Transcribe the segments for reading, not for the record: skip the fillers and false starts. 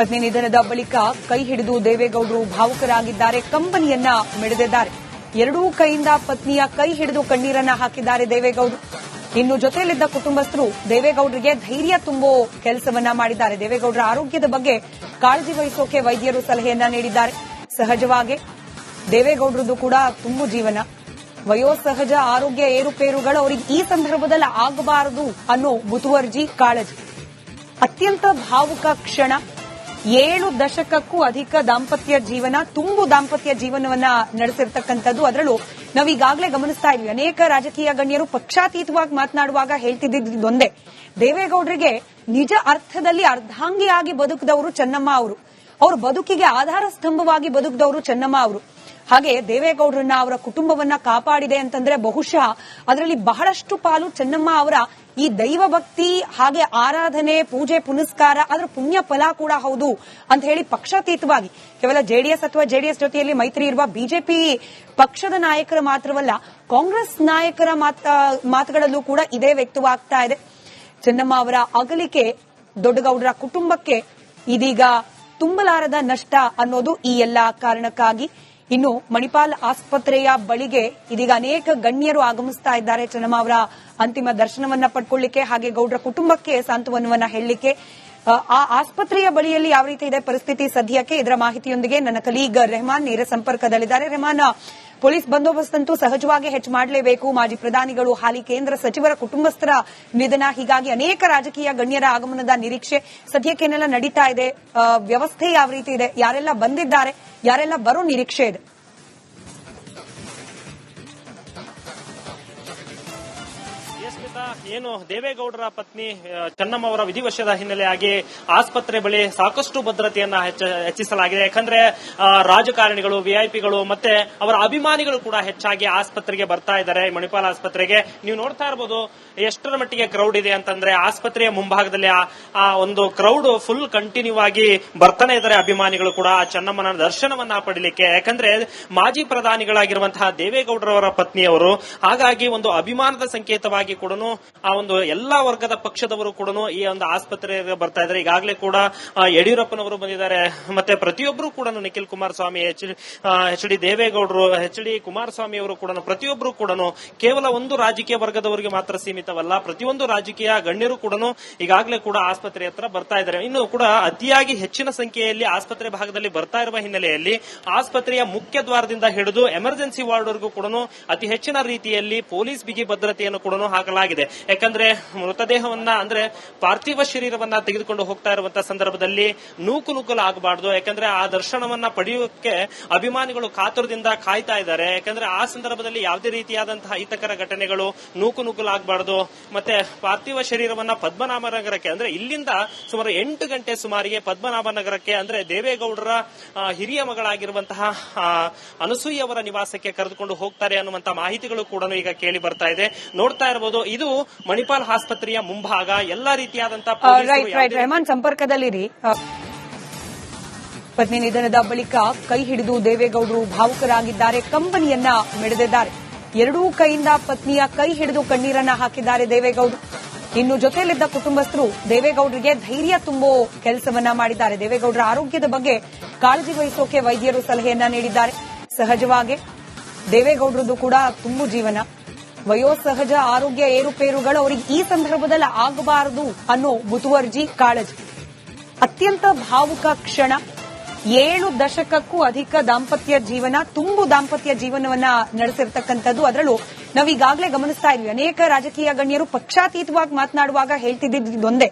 ಪತ್ನಿ ನಿಧನದ ಬಳಿಕ ಕೈ ಹಿಡಿದು ದೇವೇಗೌಡರು ಭಾವುಕರಾಗಿದ್ದಾರೆ. ಕಂಬನಿಯನ್ನ ಮಿಡಿದಿದ್ದಾರೆ. ಎರಡೂ ಕೈಯಿಂದ ಪತ್ನಿಯ ಕೈ ಹಿಡಿದು ಕಣ್ಣೀರನ್ನ ಹಾಕಿದ್ದಾರೆ ದೇವೇಗೌಡರು. ಇನ್ನು ಜೊತೆಯಲ್ಲಿದ್ದ ಕುಟುಂಬಸ್ಥರು ದೇವೇಗೌಡರಿಗೆ ಧೈರ್ಯ ತುಂಬೋ ಕೆಲಸವನ್ನ ಮಾಡಿದ್ದಾರೆ. ದೇವೇಗೌಡರ ಆರೋಗ್ಯದ ಬಗ್ಗೆ ಕಾಳಜಿ ವಹಿಸೋಕೆ ವೈದ್ಯರು ಸಲಹೆಯನ್ನ ನೀಡಿದ್ದಾರೆ. ಸಹಜವಾಗಿ ದೇವೇಗೌಡರದ್ದು ಕೂಡ ತುಂಬು ಜೀವನ, ವಯೋಸಹಜ ಆರೋಗ್ಯ ಏರುಪೇರುಗಳು ಅವರಿಗೆ ಈ ಸಂದರ್ಭದಲ್ಲಿ ಆಗಬಾರದು ಅನ್ನೋ ಮುತುವರ್ಜಿ, ಕಾಳಜಿ. ಅತ್ಯಂತ ಭಾವುಕ ಕ್ಷಣ. 7 ದಶಕಕ್ಕೂ ಅಧಿಕ ದಾಂಪತ್ಯ ಜೀವನ, ತುಂಬು ದಾಂಪತ್ಯ ಜೀವನವನ್ನ ನಡೆಸಿರ್ತಕ್ಕಂಥದ್ದು. ಅದರಲ್ಲೂ ನಾವೀಗಾಗಲೇ ಗಮನಿಸ್ತಾ ಇದ್ವಿ, ಅನೇಕ ರಾಜಕೀಯ ಗಣ್ಯರು ಪಕ್ಷಾತೀತವಾಗಿ ಮಾತನಾಡುವಾಗ ಹೇಳ್ತಿದ್ದೊಂದೇ, ದೇವೇಗೌಡರಿಗೆ ನಿಜ ಅರ್ಥದಲ್ಲಿ ಅರ್ಧಾಂಗಿಯಾಗಿ ಬದುಕಿದವರು ಚೆನ್ನಮ್ಮ ಅವರು. ಅವ್ರ ಬದುಕಿಗೆ ಆಧಾರ ಸ್ತಂಭವಾಗಿ ಬದುಕಿದವರು ಚೆನ್ನಮ್ಮ ಅವರು. ಹಾಗೆ ದೇವೇಗೌಡರನ್ನ, ಅವರ ಕುಟುಂಬವನ್ನ ಕಾಪಾಡಿದೆ ಅಂತಂದ್ರೆ ಬಹುಶಃ ಅದರಲ್ಲಿ ಬಹಳಷ್ಟು ಪಾಲು ಚೆನ್ನಮ್ಮ ಅವರ ಈ ದೈವ ಭಕ್ತಿ, ಹಾಗೆ ಆರಾಧನೆ, ಪೂಜೆ ಪುನಸ್ಕಾರ, ಅದರ ಪುಣ್ಯ ಫಲ ಕೂಡ ಹೌದು ಅಂತ ಹೇಳಿ ಪಕ್ಷಾತೀತವಾಗಿ ಕೇವಲ ಜೆಡಿಎಸ್ ಅಥವಾ ಜೆಡಿಎಸ್ ಜೊತೆಯಲ್ಲಿ ಮೈತ್ರಿ ಇರುವ ಬಿಜೆಪಿ ಪಕ್ಷದ ನಾಯಕರ ಮಾತ್ರವಲ್ಲ, ಕಾಂಗ್ರೆಸ್ ನಾಯಕರ ಮಾತುಗಳಲ್ಲೂ ಕೂಡ ಇದೇ ವ್ಯಕ್ತವಾಗ್ತಾ ಇದೆ. ಚೆನ್ನಮ್ಮ ಅವರ ಅಗಲಿಕೆ ದೊಡ್ಡಗೌಡರ ಕುಟುಂಬಕ್ಕೆ ಇದೀಗ ತುಂಬಲಾರದ ನಷ್ಟ ಅನ್ನೋದು ಈ ಎಲ್ಲಾ ಕಾರಣಕ್ಕಾಗಿ. ಇನ್ನು ಮಣಿಪಾಲ್ ಆಸ್ಪತ್ರೆಯ ಬಳಿಗೆ ಇದೀಗ ಅನೇಕ ಗಣ್ಯರು ಆಗಮಿಸ್ತಾ ಇದ್ದಾರೆ ಚೆನ್ನಮ್ಮ ಅವರ ಅಂತಿಮ ದರ್ಶನವನ್ನ ಪಡ್ಕೊಳ್ಳಿಕ್ಕೆ, ಹಾಗೆ ಗೌಡ್ರ ಕುಟುಂಬಕ್ಕೆ ಸಾಂತ್ವನವನ್ನ ಹೇಳಲಿಕ್ಕೆ. ಆ ಆಸ್ಪತ್ರೆಯ ಬಳಿಯಲ್ಲಿ ಯಾವ ರೀತಿ ಇದೆ ಪರಿಸ್ಥಿತಿ ಸದ್ಯಕ್ಕೆ, ಇದರ ಮಾಹಿತಿಯೊಂದಿಗೆ ನನ್ನ ಕಲೀಗ್ ರೆಹಮಾನ್ ನೇರ ಸಂಪರ್ಕದಲ್ಲಿದ್ದಾರೆ. ರೆಹಮಾನ್, ಪೊಲೀಸ್ ಬಂದೋಬಸ್ತ್ ಅಂತೂ ಸಹಜವಾಗಿ ಹೆಚ್ಚು ಮಾಡಲೇಬೇಕು. ಮಾಜಿ ಪ್ರಧಾನಿಗಳು, ಹಾಲಿ ಕೇಂದ್ರ ಸಚಿವರ ಕುಟುಂಬಸ್ಥರ ನಿಧನ, ಹೀಗಾಗಿ ಅನೇಕ ರಾಜಕೀಯ ಗಣ್ಯರ ಆಗಮನದ ನಿರೀಕ್ಷೆ. ಸದ್ಯಕ್ಕೇನೆಲ್ಲ ನಡೀತಾ ಇದೆ, ವ್ಯವಸ್ಥೆ ಯಾವ ರೀತಿ ಇದೆ, ಯಾರೆಲ್ಲ ಬಂದಿದ್ದಾರೆ, ಯಾರೆಲ್ಲ ಬರೋ ನಿರೀಕ್ಷೆ ಇದೆ? ಏನು ದೇವೇಗೌಡರ ಪತ್ನಿ ಚೆನ್ನಮ್ಮ ಅವರ ವಿಧಿವಶದ ಹಿನ್ನೆಲೆಯಾಗಿ ಆಸ್ಪತ್ರೆ ಬಳಿ ಸಾಕಷ್ಟು ಭದ್ರತೆಯನ್ನ ಹೆಚ್ಚಿಸಲಾಗಿದೆ. ಯಾಕಂದ್ರೆ ರಾಜಕಾರಣಿಗಳು, ವಿಐಪಿಗಳು ಮತ್ತೆ ಅವರ ಅಭಿಮಾನಿಗಳು ಕೂಡ ಹೆಚ್ಚಾಗಿ ಆಸ್ಪತ್ರೆಗೆ ಬರ್ತಾ ಇದ್ದಾರೆ. ಮಣಿಪಾಲ್ ಆಸ್ಪತ್ರೆಗೆ ನೀವು ನೋಡ್ತಾ ಇರಬಹುದು ಎಷ್ಟರ ಮಟ್ಟಿಗೆ ಕ್ರೌಡ್ ಇದೆ ಅಂತಂದ್ರೆ, ಆಸ್ಪತ್ರೆಯ ಮುಂಭಾಗದಲ್ಲಿ ಆ ಒಂದು ಕ್ರೌಡ್ ಫುಲ್ ಕಂಟಿನ್ಯೂ ಆಗಿ ಬರ್ತಾನೆ ಇದ್ದಾರೆ ಅಭಿಮಾನಿಗಳು ಕೂಡ ಚೆನ್ನಮ್ಮನ ದರ್ಶನವನ್ನ ಪಡಿಲಿಕ್ಕೆ. ಯಾಕಂದ್ರೆ ಮಾಜಿ ಪ್ರಧಾನಿಗಳಾಗಿರುವಂತಹ ದೇವೇಗೌಡರವರ ಪತ್ನಿಯವರು, ಹಾಗಾಗಿ ಒಂದು ಅಭಿಮಾನದ ಸಂಕೇತವಾಗಿ ಕೂಡ ಆ ಒಂದು ಎಲ್ಲಾ ವರ್ಗದ ಪಕ್ಷದವರು ಕೂಡ ಈ ಒಂದು ಆಸ್ಪತ್ರೆಗೆ ಬರ್ತಾ ಇದ್ದಾರೆ. ಈಗಾಗಲೇ ಕೂಡ ಯಡಿಯೂರಪ್ಪನವರು ಬಂದಿದ್ದಾರೆ, ಮತ್ತೆ ಪ್ರತಿಯೊಬ್ಬರು ಕೂಡ ನಿಖಿಲ್ ಕುಮಾರಸ್ವಾಮಿ, ಎಚ್ ಡಿ ದೇವೇಗೌಡರು, ಎಚ್ ಡಿ ಕುಮಾರಸ್ವಾಮಿ ಅವರು ಕೂಡ ಪ್ರತಿಯೊಬ್ಬರು ಕೂಡ ಕೇವಲ ಒಂದು ರಾಜಕೀಯ ವರ್ಗದವರಿಗೆ ಮಾತ್ರ ಸೀಮಿತವಲ್ಲ, ಪ್ರತಿಯೊಂದು ರಾಜಕೀಯ ಗಣ್ಯರು ಕೂಡ ಈಗಾಗಲೇ ಕೂಡ ಆಸ್ಪತ್ರೆ ಹತ್ರ ಬರ್ತಾ ಇದ್ದಾರೆ. ಇನ್ನು ಕೂಡ ಅತಿಯಾಗಿ ಹೆಚ್ಚಿನ ಸಂಖ್ಯೆಯಲ್ಲಿ ಆಸ್ಪತ್ರೆ ಭಾಗದಲ್ಲಿ ಬರ್ತಾ ಇರುವ ಹಿನ್ನೆಲೆಯಲ್ಲಿ ಆಸ್ಪತ್ರೆಯ ಮುಖ್ಯ ದ್ವಾರದಿಂದ ಹಿಡಿದು ಎಮರ್ಜೆನ್ಸಿ ವಾರ್ಡ್ವರೆಗೂ ಕೂಡ ಅತಿ ಹೆಚ್ಚಿನ ರೀತಿಯಲ್ಲಿ ಪೊಲೀಸ್ ಬಿಗಿ ಭದ್ರತೆಯನ್ನು ಕೂಡ ಹಾಕಲಾಗಿದೆ. ಯಾಕಂದ್ರೆ ಮೃತದೇಹವನ್ನ ಅಂದ್ರೆ ಪಾರ್ಥಿವ ಶರೀರವನ್ನ ತೆಗೆದುಕೊಂಡು ಹೋಗ್ತಾ ಇರುವಂತಹ ಸಂದರ್ಭದಲ್ಲಿ ನೂಕುನುಗ್ಗಲಾಗಬಾರದು. ಯಾಕಂದ್ರೆ ಆ ದರ್ಶನವನ್ನ ಪಡೆಯೋಕೆ ಅಭಿಮಾನಿಗಳು ಕಾತುರದಿಂದ ಕಾಯ್ತಾ ಇದ್ದಾರೆ. ಯಾಕಂದ್ರೆ ಆ ಸಂದರ್ಭದಲ್ಲಿ ಯಾವುದೇ ರೀತಿಯಾದಂತಹ ಅಹಿತಕರ ಘಟನೆಗಳು, ನೂಕುನುಗ್ಗಲಾಗಬಾರದು. ಮತ್ತೆ ಪಾರ್ಥಿವ ಶರೀರವನ್ನ ಪದ್ಮನಾಭನಗರಕ್ಕೆ ಅಂದ್ರೆ ಇಲ್ಲಿಂದ ಸುಮಾರು 8 ಗಂಟೆ ಸುಮಾರಿಗೆ ಪದ್ಮನಾಭನಗರಕ್ಕೆ ಅಂದ್ರೆ ದೇವೇಗೌಡರ ಹಿರಿಯ ಮಗಳಾಗಿರುವಂತಹ ಅನಸೂಯ ಅವರ ನಿವಾಸಕ್ಕೆ ಕರೆದುಕೊಂಡು ಹೋಗ್ತಾರೆ ಅನ್ನುವಂತಹ ಮಾಹಿತಿಗಳು ಕೂಡ ಈಗ ಕೇಳಿ ಬರ್ತಾ ಇದೆ. ನೋಡ್ತಾ ಇರಬಹುದು, ಇದು ಮಣಿಪಾಲ್ ಆಸ್ಪತ್ರೆಯ ಮುಂಭಾಗ. ಎಲ್ಲಾ ರೀತಿಯಾದಂತಹ ರೆಹಮಾನ್ ಸಂಪರ್ಕದಲ್ಲಿರಿ. ಪತ್ನಿ ನಿಧನದ ಬಳಿಕ ಕೈ ಹಿಡಿದು ದೇವೇಗೌಡರು ಭಾವುಕರಾಗಿದ್ದಾರೆ. ಕಂಬನಿಯನ್ನ ಮಿಡಿದಿದ್ದಾರೆ. ಎರಡೂ ಕೈಯಿಂದ ಪತ್ನಿಯ ಕೈ ಹಿಡಿದು ಕಣ್ಣೀರನ್ನ ಹಾಕಿದ್ದಾರೆ ದೇವೇಗೌಡರು. ಇನ್ನು ಜೊತೆಯಲ್ಲಿದ್ದ ಕುಟುಂಬಸ್ಥರು ದೇವೇಗೌಡರಿಗೆ ಧೈರ್ಯ ತುಂಬೋ ಕೆಲಸವನ್ನ ಮಾಡಿದ್ದಾರೆ. ದೇವೇಗೌಡರ ಆರೋಗ್ಯದ ಬಗ್ಗೆ ಕಾಳಜಿ ವಹಿಸೋಕೆ ವೈದ್ಯರು ಸಲಹೆಯನ್ನ ನೀಡಿದ್ದಾರೆ. ಸಹಜವಾಗಿ ದೇವೇಗೌಡರದ್ದು ಕೂಡ ತುಂಬು ಜೀವನ, ವಯೋಸಹಜ ಆರೋಗ್ಯ ಏರುಪೇರುಗಳು ಅವರಿಗೆ ಈ ಸಂದರ್ಭದಲ್ಲಿ ಆಗಬಾರದು ಅನ್ನೋ ಮುತುವರ್ಜಿ, ಕಾಳಜಿ. ಅತ್ಯಂತ ಭಾವುಕ ಕ್ಷಣ. 7 ದಶಕಕ್ಕೂ ಅಧಿಕ ದಾಂಪತ್ಯ ಜೀವನ, ತುಂಬು ದಾಂಪತ್ಯ ಜೀವನವನ್ನ ನಡೆಸಿರ್ತಕ್ಕಂಥದ್ದು. ಅದರಲ್ಲೂ ನಾವೀಗಾಗಲೇ ಗಮನಿಸ್ತಾ ಇದ್ವಿ, ಅನೇಕ ರಾಜಕೀಯ ಗಣ್ಯರು ಪಕ್ಷಾತೀತವಾಗಿ ಮಾತನಾಡುವಾಗ ಹೇಳ್ತಿದ್ದೊಂದೇ,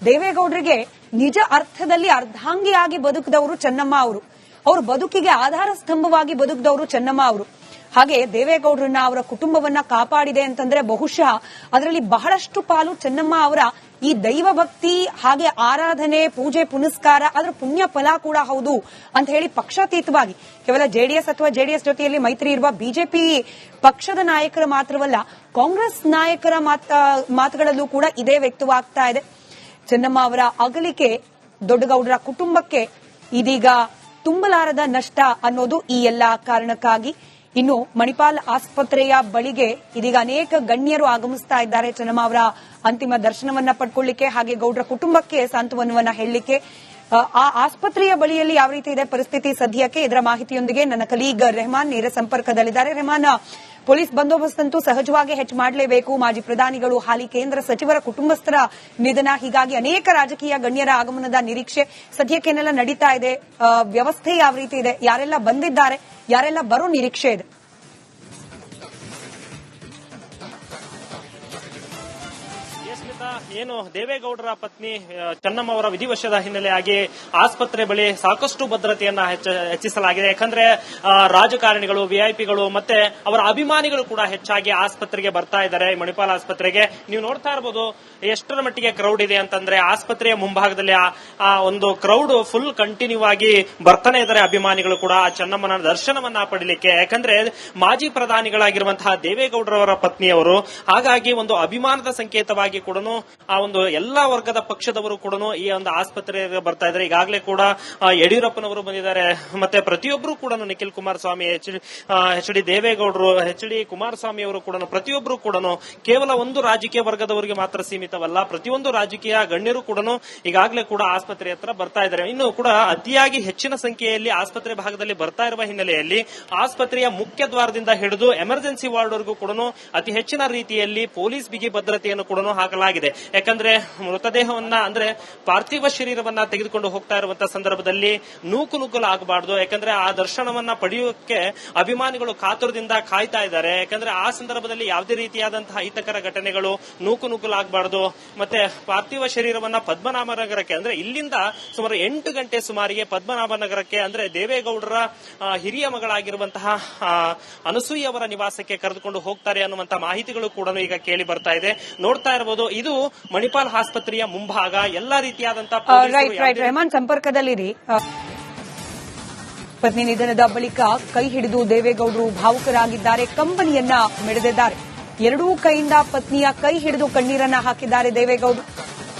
ದೇವೇಗೌಡರಿಗೆ ನಿಜ ಅರ್ಥದಲ್ಲಿ ಅರ್ಧಾಂಗಿಯಾಗಿ ಬದುಕಿದವರು ಚೆನ್ನಮ್ಮ ಅವರು. ಅವ್ರ ಬದುಕಿಗೆ ಆಧಾರ ಸ್ತಂಭವಾಗಿ ಬದುಕಿದವರು ಚೆನ್ನಮ್ಮ ಅವರು. ಹಾಗೆ ದೇವೇಗೌಡರನ್ನ, ಅವರ ಕುಟುಂಬವನ್ನ ಕಾಪಾಡಿದೆ ಅಂತಂದ್ರೆ ಬಹುಶಃ ಅದರಲ್ಲಿ ಬಹಳಷ್ಟು ಪಾಲು ಚೆನ್ನಮ್ಮ ಅವರ ಈ ದೈವ ಭಕ್ತಿ, ಹಾಗೆ ಆರಾಧನೆ, ಪೂಜೆ ಪುನಸ್ಕಾರ, ಅದರ ಪುಣ್ಯ ಫಲ ಕೂಡ ಹೌದು ಅಂತ ಹೇಳಿ ಪಕ್ಷಾತೀತವಾಗಿ ಕೇವಲ ಜೆಡಿಎಸ್ ಅಥವಾ ಜೆಡಿಎಸ್ ಜೊತೆಯಲ್ಲಿ ಮೈತ್ರಿ ಇರುವ ಬಿಜೆಪಿ ಪಕ್ಷದ ನಾಯಕರ ಮಾತ್ರವಲ್ಲ, ಕಾಂಗ್ರೆಸ್ ನಾಯಕರ ಮಾತುಗಳಲ್ಲೂ ಕೂಡ ಇದೇ ವ್ಯಕ್ತವಾಗ್ತಾ ಇದೆ. ಚೆನ್ನಮ್ಮ ಅವರ ಅಗಲಿಕೆ ದೊಡ್ಡಗೌಡರ ಕುಟುಂಬಕ್ಕೆ ಇದೀಗ ತುಂಬಲಾರದ ನಷ್ಟ ಅನ್ನೋದು ಈ ಎಲ್ಲಾ ಕಾರಣಕ್ಕಾಗಿ. ಇನ್ನು ಮಣಿಪಾಲ್ ಆಸ್ಪತ್ರೆಯ ಬಳಿಗೆ ಇದೀಗ ಅನೇಕ ಗಣ್ಯರು ಆಗಮಿಸ್ತಾ ಇದ್ದಾರೆ. ಚೆನ್ನಮ್ಮ ಅವರ ಅಂತಿಮ ದರ್ಶನವನ್ನ ಪಡ್ಕೊಳ್ಳಿಕ್ಕೆ, ಹಾಗೆ ಗೌಡ್ರ ಕುಟುಂಬಕ್ಕೆ ಸಾಂತ್ವನವನ್ನ ಹೇಳಲಿಕ್ಕೆ. ಸದ್ಯಕ್ಕೆ ಏನೆಲ್ಲ ನಡೀತಾ ಇದೆ, ಯಾರೆಲ್ಲ ಬರೋ ನಿರೀಕ್ಷೆ ಇದೆ? ಎಸ್ ಆ ಆಸ್ಪತ್ರೆಯ ಬಳಿಯಲ್ಲಿ ಯಾವ ರೀತಿ ಇದೆ ಪರಿಸ್ಥಿತಿ ಸದ್ಯಕ್ಕೆ, ಇದರ ಮಾಹಿತಿಯೊಂದಿಗೆ ನನ್ನ ಕಲೀಗ್ ರೆಹಮಾನ್ ನೇರ ಸಂಪರ್ಕದಲ್ಲಿದ್ದಾರೆ. ರೆಹಮಾನ್, ಪೊಲೀಸ್ ಬಂದೋಬಸ್ತ್ ಅಂತೂ ಸಹಜವಾಗಿ ಹೆಚ್ಚು ಮಾಡಲೇಬೇಕು. ಮಾಜಿ ಪ್ರಧಾನಿಗಳು, ಹಾಲಿ ಕೇಂದ್ರ ಸಚಿವರ ಕುಟುಂಬಸ್ಥರ ನಿಧನ, ಹೀಗಾಗಿ ಅನೇಕ ರಾಜಕೀಯ ಗಣ್ಯರ ಆಗಮನದ ನಿರೀಕ್ಷೆ ಸದ್ಯಕ್ಕೆನೆಲ್ಲ ನಡೀತಾ ಇದೆ. ವ್ಯವಸ್ಥೆ ಯಾವ ರೀತಿ ಇದೆ, ಯಾರೆಲ್ಲ ಬಂದಿದ್ದಾರೆ, ಯಾರೆಲ್ಲ ಬರೋ ನಿರೀಕ್ಷೆ ಇದೆ? ಏನು ದೇವೇಗೌಡರ ಪತ್ನಿ ಚೆನ್ನಮ್ಮ ಅವರ ವಿಧಿವಶದ ಹಿನ್ನೆಲೆಯಾಗಿ ಆಸ್ಪತ್ರೆ ಬಳಿ ಸಾಕಷ್ಟು ಭದ್ರತೆಯನ್ನ ಹೆಚ್ಚಿಸಲಾಗಿದೆ. ಯಾಕಂದ್ರೆ ರಾಜಕಾರಣಿಗಳು, ವಿಐಪಿಗಳು ಮತ್ತೆ ಅವರ ಅಭಿಮಾನಿಗಳು ಕೂಡ ಹೆಚ್ಚಾಗಿ ಆಸ್ಪತ್ರೆಗೆ ಬರ್ತಾ ಇದ್ದಾರೆ. ಮಣಿಪಾಲ್ ಆಸ್ಪತ್ರೆಗೆ ನೀವು ನೋಡ್ತಾ ಇರಬಹುದು ಎಷ್ಟರ ಮಟ್ಟಿಗೆ ಕ್ರೌಡ್ ಇದೆ ಅಂತಂದ್ರೆ ಆಸ್ಪತ್ರೆಯ ಮುಂಭಾಗದಲ್ಲಿ ಆ ಒಂದು ಕ್ರೌಡ್ ಫುಲ್ ಕಂಟಿನ್ಯೂ ಆಗಿ ಬರ್ತಾನೆ ಇದ್ದಾರೆ ಅಭಿಮಾನಿಗಳು ಕೂಡ ಆ ಚೆನ್ನಮ್ಮನ ದರ್ಶನವನ್ನ ಪಡಿಲಿಕ್ಕೆ. ಯಾಕಂದ್ರೆ ಮಾಜಿ ಪ್ರಧಾನಿಗಳಾಗಿರುವಂತಹ ದೇವೇಗೌಡರವರ ಪತ್ನಿಯವರು, ಹಾಗಾಗಿ ಒಂದು ಅಭಿಮಾನದ ಸಂಕೇತವಾಗಿ ಕೂಡ ಆ ಒಂದು ಎಲ್ಲಾ ವರ್ಗದ ಪಕ್ಷದವರು ಕೂಡ ಈ ಒಂದು ಆಸ್ಪತ್ರೆಗೆ ಬರ್ತಾ ಇದ್ದಾರೆ. ಈಗಾಗಲೇ ಕೂಡ ಯಡಿಯೂರಪ್ಪನವರು ಬಂದಿದ್ದಾರೆ, ಮತ್ತೆ ಪ್ರತಿಯೊಬ್ಬರು ಕೂಡ ನಿಖಿಲ್ ಕುಮಾರಸ್ವಾಮಿ, ಎಚ್ ಡಿ ದೇವೇಗೌಡರು, ಎಚ್ ಡಿ ಕುಮಾರಸ್ವಾಮಿ ಅವರು ಕೂಡ ಪ್ರತಿಯೊಬ್ಬರು ಕೂಡ ಕೇವಲ ಒಂದು ರಾಜಕೀಯ ವರ್ಗದವರಿಗೆ ಮಾತ್ರ ಸೀಮಿತವಲ್ಲ, ಪ್ರತಿಯೊಂದು ರಾಜಕೀಯ ಗಣ್ಯರು ಕೂಡ ಈಗಾಗಲೇ ಕೂಡ ಆಸ್ಪತ್ರೆ ಹತ್ರ ಬರ್ತಾ ಇದ್ದಾರೆ. ಇನ್ನು ಕೂಡ ಅತಿಯಾಗಿ ಹೆಚ್ಚಿನ ಸಂಖ್ಯೆಯಲ್ಲಿ ಆಸ್ಪತ್ರೆ ಭಾಗದಲ್ಲಿ ಬರ್ತಾ ಇರುವ ಹಿನ್ನೆಲೆಯಲ್ಲಿ ಆಸ್ಪತ್ರೆಯ ಮುಖ್ಯ ದ್ವಾರದಿಂದ ಹಿಡಿದು ಎಮರ್ಜೆನ್ಸಿ ವಾರ್ಡ್ವರೆಗೂ ಕೂಡ ಅತಿ ಹೆಚ್ಚಿನ ರೀತಿಯಲ್ಲಿ ಪೊಲೀಸ್ ಬಿಗಿ ಭದ್ರತೆಯನ್ನು ಕೂಡ ಹಾಕಲಾಗಿದೆ. ಯಾಕಂದ್ರೆ ಮೃತದೇಹವನ್ನ ಅಂದ್ರೆ ಪಾರ್ಥಿವ ಶರೀರವನ್ನ ತೆಗೆದುಕೊಂಡು ಹೋಗ್ತಾ ಇರುವಂತಹ ಸಂದರ್ಭದಲ್ಲಿ ನೂಕುನುಗ್ಗಲಾಗಬಾರದು. ಯಾಕಂದ್ರೆ ಆ ದರ್ಶನವನ್ನ ಪಡೆಯೋಕೆ ಅಭಿಮಾನಿಗಳು ಕಾತುರದಿಂದ ಕಾಯ್ತಾ ಇದ್ದಾರೆ. ಯಾಕಂದ್ರೆ ಆ ಸಂದರ್ಭದಲ್ಲಿ ಯಾವುದೇ ರೀತಿಯಾದಂತಹ ಅಹಿತಕರ ಘಟನೆಗಳು, ನೂಕುನುಗ್ಗಲಾಗಬಾರದು. ಮತ್ತೆ ಪಾರ್ಥಿವ ಶರೀರವನ್ನ ಪದ್ಮನಾಭನಗರಕ್ಕೆ ಅಂದ್ರೆ ಇಲ್ಲಿಂದ ಸುಮಾರು 8 ಗಂಟೆ ಸುಮಾರಿಗೆ ಪದ್ಮನಾಭನಗರಕ್ಕೆ ಅಂದ್ರೆ ದೇವೇಗೌಡರ ಹಿರಿಯ ಮಗಳಾಗಿರುವಂತಹ ಅನಸೂಯ ಅವರ ನಿವಾಸಕ್ಕೆ ಕರೆದುಕೊಂಡು ಹೋಗ್ತಾರೆ ಅನ್ನುವಂತಹ ಮಾಹಿತಿಗಳು ಕೂಡ ಈಗ ಕೇಳಿ ಬರ್ತಾ ಇದೆ. ನೋಡ್ತಾ ಇರಬಹುದು ಇದು ಮಣಿಪಾಲ್ ಆಸ್ಪತ್ರೆಯ ಮುಂಭಾಗ. ಎಲ್ಲಾ ರೀತಿಯಾದಂತಹ ರೆಹಮಾನ್ ಸಂಪರ್ಕದಲ್ಲಿರಿ. ಪತ್ನಿ ನಿಧನದ ಬಳಿಕ ಕೈ ಹಿಡಿದು ದೇವೇಗೌಡರು ಭಾವುಕರಾಗಿದ್ದಾರೆ, ಕಂಬನಿಯನ್ನ ಮಿಡಿದಿದ್ದಾರೆ. ಎರಡೂ ಕೈಯಿಂದ ಪತ್ನಿಯ ಕೈ ಹಿಡಿದು ಕಣ್ಣೀರನ್ನ ಹಾಕಿದ್ದಾರೆ ದೇವೇಗೌಡರು.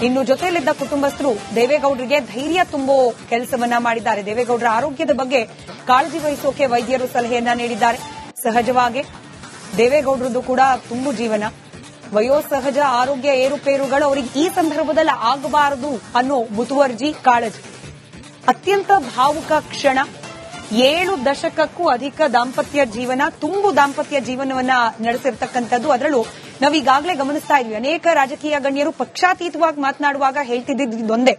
ಇನ್ನು ಜೊತೆಯಲ್ಲಿದ್ದ ಕುಟುಂಬಸ್ಥರು ದೇವೇಗೌಡರಿಗೆ ಧೈರ್ಯ ತುಂಬೋ ಕೆಲಸವನ್ನ ಮಾಡಿದ್ದಾರೆ. ದೇವೇಗೌಡರ ಆರೋಗ್ಯದ ಬಗ್ಗೆ ಕಾಳಜಿ ವಹಿಸೋಕೆ ವೈದ್ಯರು ಸಲಹೆಯನ್ನ ನೀಡಿದ್ದಾರೆ. ಸಹಜವಾಗಿ ದೇವೇಗೌಡರದ್ದು ಕೂಡ ತುಂಬು ಜೀವನ, ವಯೋಸಹಜ ಆರೋಗ್ಯ ಏರುಪೇರುಗಳು ಅವರಿಗೆ ಈ ಸಂದರ್ಭದಲ್ಲಿ ಆಗಬಾರದು ಅನ್ನೋ ಮುತುವರ್ಜಿ, ಕಾಳಜಿ. ಅತ್ಯಂತ ಭಾವುಕ ಕ್ಷಣ. 7 ದಶಕಕ್ಕೂ ಅಧಿಕ ದಾಂಪತ್ಯ ಜೀವನ, ತುಂಬು ದಾಂಪತ್ಯ ಜೀವನವನ್ನ ನಡೆಸಿರ್ತಕ್ಕಂಥದ್ದು. ಅದರಲ್ಲೂ ನಾವೀಗಾಗಲೇ ಗಮನಿಸ್ತಾ ಇದ್ವಿ, ಅನೇಕ ರಾಜಕೀಯ ಗಣ್ಯರು ಪಕ್ಷಾತೀತವಾಗಿ ಮಾತನಾಡುವಾಗ ಹೇಳ್ತಿದ್ದೊಂದೇ,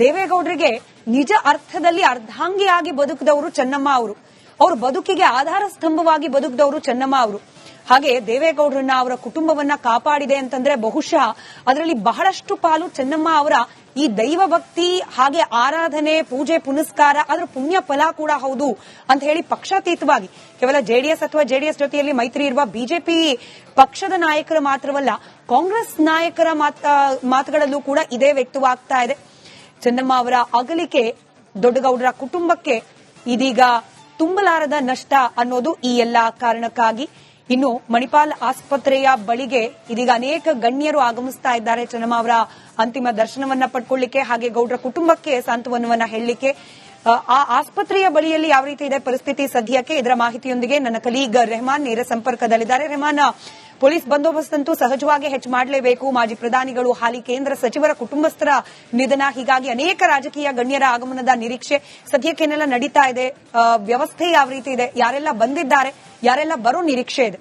ದೇವೇಗೌಡರಿಗೆ ನಿಜ ಅರ್ಥದಲ್ಲಿ ಅರ್ಧಾಂಗಿಯಾಗಿ ಬದುಕಿದವರು ಚೆನ್ನಮ್ಮ ಅವರು, ಅವ್ರ ಬದುಕಿಗೆ ಆಧಾರ ಸ್ತಂಭವಾಗಿ ಬದುಕಿದವರು ಚೆನ್ನಮ್ಮ ಅವರು. ಹಾಗೆ ದೇವೇಗೌಡರನ್ನ, ಅವರ ಕುಟುಂಬವನ್ನ ಕಾಪಾಡಿದೆ ಅಂತಂದ್ರೆ ಬಹುಶಃ ಅದರಲ್ಲಿ ಬಹಳಷ್ಟು ಪಾಲು ಚೆನ್ನಮ್ಮ ಅವರ ಈ ದೈವ ಭಕ್ತಿ, ಹಾಗೆ ಆರಾಧನೆ, ಪೂಜೆ ಪುನಸ್ಕಾರ, ಅದರ ಪುಣ್ಯ ಫಲ ಕೂಡ ಹೌದು ಅಂತ ಹೇಳಿ ಪಕ್ಷಾತೀತವಾಗಿ ಕೇವಲ ಜೆಡಿಎಸ್ ಅಥವಾ ಜೆಡಿಎಸ್ ಜೊತೆಯಲ್ಲಿ ಮೈತ್ರಿ ಇರುವ ಬಿಜೆಪಿ ಪಕ್ಷದ ನಾಯಕರ ಮಾತ್ರವಲ್ಲ, ಕಾಂಗ್ರೆಸ್ ನಾಯಕರ ಮಾತುಗಳಲ್ಲೂ ಕೂಡ ಇದೇ ವ್ಯಕ್ತವಾಗ್ತಾ ಇದೆ. ಚೆನ್ನಮ್ಮ ಅವರ ಅಗಲಿಕೆ ದೊಡ್ಡಗೌಡರ ಕುಟುಂಬಕ್ಕೆ ಇದೀಗ ತುಂಬಲಾರದ ನಷ್ಟ ಅನ್ನೋದು ಈ ಎಲ್ಲಾ ಕಾರಣಕ್ಕಾಗಿ. ಇನ್ನು ಮಣಿಪಾಲ್ ಆಸ್ಪತ್ರೆಯ ಬಳಿಗೆ ಇದೀಗ ಅನೇಕ ಗಣ್ಯರು ಆಗಮಿಸ್ತಾ ಇದ್ದಾರೆ ಚೆನ್ನಮ್ಮ ಅವರ ಅಂತಿಮ ದರ್ಶನವನ್ನ ಪಡ್ಕೊಳ್ಳಿಕ್ಕೆ, ಹಾಗೆ ಗೌಡ್ರ ಕುಟುಂಬಕ್ಕೆ ಸಾಂತ್ವನವನ್ನ ಹೇಳಲಿಕ್ಕೆ. ಆ ಆಸ್ಪತ್ರೆಯ ಬಳಿಯಲ್ಲಿ ಯಾವ ರೀತಿ ಇದೆ ಪರಿಸ್ಥಿತಿ ಸದ್ಯಕ್ಕೆ, ಇದರ ಮಾಹಿತಿಯೊಂದಿಗೆ ನನ್ನ ಕಲೀಗ್ ರೆಹಮಾನ್ ನೇರ ಸಂಪರ್ಕದಲ್ಲಿದ್ದಾರೆ. ರೆಹಮಾನ್, ಪೊಲೀಸ್ ಬಂದೋಬಸ್ತ್ ಅಂತೂ ಸಹಜವಾಗಿ ಹೆಚ್ಚು ಮಾಡಲೇಬೇಕು. ಮಾಜಿ ಪ್ರಧಾನಿಗಳು, ಹಾಲಿ ಕೇಂದ್ರ ಸಚಿವರ ಕುಟುಂಬಸ್ಥರ ನಿಧನ, ಹೀಗಾಗಿ ಅನೇಕ ರಾಜಕೀಯ ಗಣ್ಯರ ಆಗಮನದ ನಿರೀಕ್ಷೆ ಸದ್ಯಕ್ಕೆನೆಲ್ಲ ನಡೀತಾ ಇದೆ. ವ್ಯವಸ್ಥೆ ಯಾವ ರೀತಿ ಇದೆ, ಯಾರೆಲ್ಲ ಬಂದಿದ್ದಾರೆ, ಯಾರೆಲ್ಲ ಬರೋ ನಿರೀಕ್ಷೆ ಇದೆ?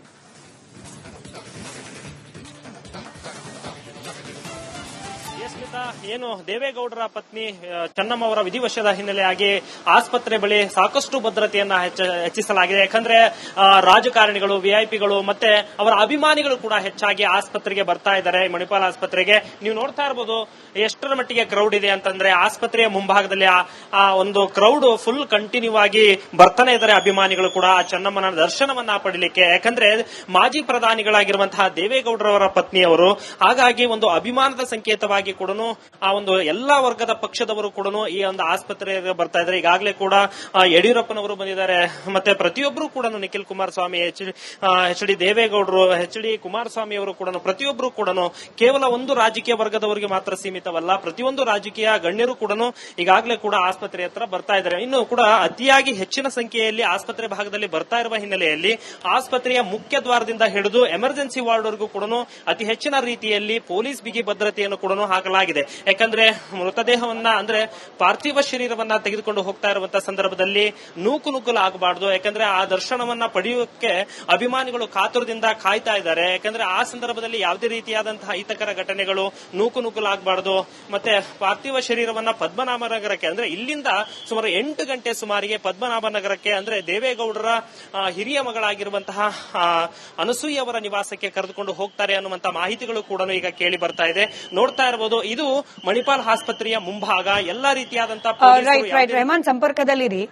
ಏನು ದೇವೇಗೌಡರ ಪತ್ನಿ ಚೆನ್ನಮ್ಮ ಅವರ ವಿಧಿವಶದ ಹಿನ್ನೆಲೆಯಾಗಿ ಆಸ್ಪತ್ರೆ ಬಳಿ ಸಾಕಷ್ಟು ಭದ್ರತೆಯನ್ನ ಹೆಚ್ಚಿಸಲಾಗಿದೆ. ಯಾಕಂದ್ರೆ ರಾಜಕಾರಣಿಗಳು, ವಿಐಪಿಗಳು ಮತ್ತೆ ಅವರ ಅಭಿಮಾನಿಗಳು ಕೂಡ ಹೆಚ್ಚಾಗಿ ಆಸ್ಪತ್ರೆಗೆ ಬರ್ತಾ ಇದ್ದಾರೆ. ಮಣಿಪಾಲ್ ಆಸ್ಪತ್ರೆಗೆ ನೀವು ನೋಡ್ತಾ ಇರಬಹುದು ಎಷ್ಟರ ಮಟ್ಟಿಗೆ ಕ್ರೌಡ್ ಇದೆ ಅಂತಂದ್ರೆ ಆಸ್ಪತ್ರೆಯ ಮುಂಭಾಗದಲ್ಲಿ ಆ ಒಂದು ಕ್ರೌಡ್ ಫುಲ್ ಕಂಟಿನ್ಯೂ ಆಗಿ ಬರ್ತಾನೆ ಇದ್ದಾರೆ ಅಭಿಮಾನಿಗಳು ಕೂಡ ಆ ಚೆನ್ನಮ್ಮನ ದರ್ಶನವನ್ನ ಪಡಿಲಿಕ್ಕೆ. ಯಾಕಂದ್ರೆ ಮಾಜಿ ಪ್ರಧಾನಿಗಳಾಗಿರುವಂತಹ ದೇವೇಗೌಡರವರ ಪತ್ನಿಯವರು, ಹಾಗಾಗಿ ಒಂದು ಅಭಿಮಾನದ ಸಂಕೇತವಾಗಿ ಕೂಡ ಆ ಒಂದು ಎಲ್ಲಾ ವರ್ಗದ ಪಕ್ಷದವರು ಕೂಡ ಈ ಒಂದು ಆಸ್ಪತ್ರೆಗೆ ಬರ್ತಾ ಇದ್ದಾರೆ. ಈಗಾಗಲೇ ಕೂಡ ಯಡಿಯೂರಪ್ಪನವರು ಬಂದಿದ್ದಾರೆ, ಮತ್ತೆ ಪ್ರತಿಯೊಬ್ಬರು ಕೂಡ ನಿಖಿಲ್ ಕುಮಾರಸ್ವಾಮಿ, ಎಚ್ ಡಿ ದೇವೇಗೌಡರು, ಎಚ್ ಡಿ ಕುಮಾರಸ್ವಾಮಿ ಅವರು ಕೂಡ ಪ್ರತಿಯೊಬ್ಬರು ಕೂಡ ಕೇವಲ ಒಂದು ರಾಜಕೀಯ ವರ್ಗದವರಿಗೆ ಮಾತ್ರ ಸೀಮಿತವಲ್ಲ, ಪ್ರತಿಯೊಂದು ರಾಜಕೀಯ ಗಣ್ಯರು ಕೂಡ ಈಗಾಗಲೇ ಕೂಡ ಆಸ್ಪತ್ರೆ ಹತ್ರ ಬರ್ತಾ ಇದ್ದಾರೆ. ಇನ್ನು ಕೂಡ ಅತಿಯಾಗಿ ಹೆಚ್ಚಿನ ಸಂಖ್ಯೆಯಲ್ಲಿ ಆಸ್ಪತ್ರೆ ಭಾಗದಲ್ಲಿ ಬರ್ತಾ ಇರುವ ಹಿನ್ನೆಲೆಯಲ್ಲಿ ಆಸ್ಪತ್ರೆಯ ಮುಖ್ಯ ದ್ವಾರದಿಂದ ಹಿಡಿದು ಎಮರ್ಜೆನ್ಸಿ ವಾರ್ಡ್ವರೆಗೂ ಕೂಡ ಅತಿ ಹೆಚ್ಚಿನ ರೀತಿಯಲ್ಲಿ ಪೊಲೀಸ್ ಬಿಗಿ ಭದ್ರತೆಯನ್ನು ಕೂಡ ಹಾಕಲಾಗಿದೆ. ಯಾಕಂದ್ರೆ ಮೃತದೇಹವನ್ನ ಅಂದ್ರೆ ಪಾರ್ಥಿವ ಶರೀರವನ್ನ ತೆಗೆದುಕೊಂಡು ಹೋಗ್ತಾ ಇರುವಂತಹ ಸಂದರ್ಭದಲ್ಲಿ ನೂಕುನುಗ್ಗಲು ಆಗಬಾರ್ದು. ಯಾಕಂದ್ರೆ ಆ ದರ್ಶನವನ್ನ ಪಡೆಯೋಕೆ ಅಭಿಮಾನಿಗಳು ಕಾತುರದಿಂದ ಕಾಯ್ತಾ ಇದ್ದಾರೆ. ಯಾಕಂದ್ರೆ ಆ ಸಂದರ್ಭದಲ್ಲಿ ಯಾವುದೇ ರೀತಿಯಾದಂತಹ ಅಹಿತಕರ ಘಟನೆಗಳು ನೂಕುನುಗ್ಗಲು ಆಗಬಾರ್ದು. ಮತ್ತೆ ಪಾರ್ಥಿವ ಶರೀರವನ್ನ ಪದ್ಮನಾಭನಗರಕ್ಕೆ ಅಂದ್ರೆ ಇಲ್ಲಿಂದ ಸುಮಾರು 8 ಗಂಟೆ ಸುಮಾರಿಗೆ ಪದ್ಮನಾಭನಗರಕ್ಕೆ ಅಂದ್ರೆ ದೇವೇಗೌಡರ ಹಿರಿಯ ಮಗಳಾಗಿರುವಂತಹ ಅನಸೂಯ ಅವರ ನಿವಾಸಕ್ಕೆ ಕರೆದುಕೊಂಡು ಹೋಗ್ತಾರೆ ಅನ್ನುವಂತ ಮಾಹಿತಿಗಳು ಕೂಡ ಈಗ ಕೇಳಿ ಬರ್ತಾ ಇದೆ. ನೋಡ್ತಾ ಇರಬಹುದು, ಇದು ಮಣಿಪಾಲ್ ಆಸ್ಪತ್ರೆಯ ಮುಂಭಾಗ. ಎಲ್ಲಾ ರೀತಿಯಾದಂತಹ ರೈಟ್ ರೆಹಮಾನ್ ಸಂಪರ್ಕದಲ್ಲಿರಿ.